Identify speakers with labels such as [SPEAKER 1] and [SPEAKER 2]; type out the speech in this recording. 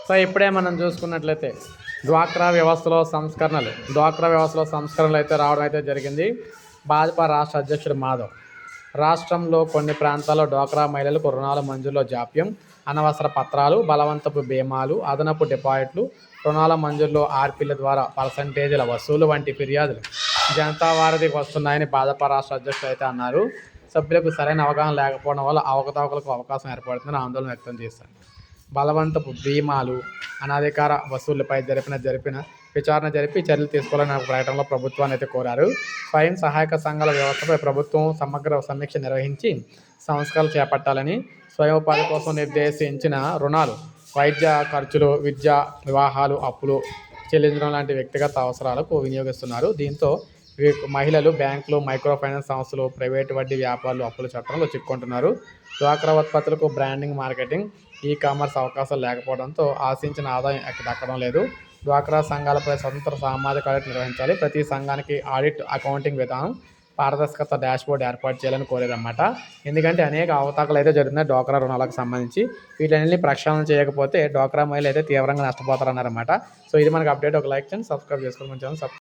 [SPEAKER 1] So ఇప్పుడే మనం చూసుకున్నట్లయితే డ్వాక్రా వ్యవస్థలో సంస్కరణలు అయితే రావడం అయితే జరిగింది. భాజపా రాష్ట్ర అధ్యక్షుడు మాధవ్ రాష్ట్రంలో కొన్ని ప్రాంతాల్లో డ్వాక్రా మహిళలకు రుణాల మంజూరులో జాప్యం, అనవసర పత్రాలు, బలవంతపు బీమాలు, అదనపు డిపాజిట్లు, రుణాల మంజూరులో ఆర్పీల ద్వారా పర్సంటేజీల వసూలు వంటి ఫిర్యాదులు జనతా వారధికి వస్తున్నాయని భాజపా రాష్ట్ర అధ్యక్షుడు అయితే అన్నారు. సభ్యులకు సరైన అవగాహన లేకపోవడం వల్ల అవకతవకలకు అవకాశం ఏర్పడుతుందని ఆందోళన వ్యక్తం చేశారు. బలవంతపు బీమాలు, అనధికార వసూళ్లపై జరిపిన విచారణ జరిపి చర్యలు తీసుకోవాలని ఒక ప్రకటనలో ప్రభుత్వాన్ని అయితే కోరారు. స్వయం సహాయక సంఘాల వ్యవస్థపై ప్రభుత్వం సమగ్ర సమీక్ష నిర్వహించి సంస్కరణలు చేపట్టాలని, స్వయం ఉపాధి కోసం నిర్దేశించిన రుణాలు, వైద్య ఖర్చులు, విద్య, వివాహాలు, అప్పులు చెల్లించడం లాంటి వ్యక్తిగత అవసరాలకు వినియోగిస్తున్నారు. దీంతో మహిళలు బ్యాంకులు, మైక్రో ఫైనాన్స్ సంస్థలు, ప్రైవేటు వడ్డీ వ్యాపారులు అప్పుల చట్టంలో చిక్కుంటున్నారు. డ్వాక్రా ఉత్పత్తులకు బ్రాండింగ్, మార్కెటింగ్, ఈ కామర్స్ అవకాశాలు లేకపోవడంతో ఆశించిన ఆదాయం దక్కడం లేదు. డ్వాక్రా సంఘాలపై స్వతంత్ర సామాజిక ఆడిట్ నిర్వహించాలి. ప్రతి సంఘానికి ఆడిట్, అకౌంటింగ్ విధానం, పారదర్శకత డాష్బోర్డ్ ఏర్పాటు చేయాలని కోరారన్నమాట. ఎందుకంటే అనేక అవతాకలు అయితే జరుగుతున్నాయి డ్వాక్రా రుణాలకు సంబంధించి. వీటన్నిటిని ప్రక్షాళన చేయకపోతే డ్వాక్రా మహిళలు అయితే తీవ్రంగా నష్టపోతారన్నారన్నమాట. సో ఇది మనకి అప్డేట్. ఒక లైక్ చేయండి, సబ్స్క్రైబ్ చేసుకోండి.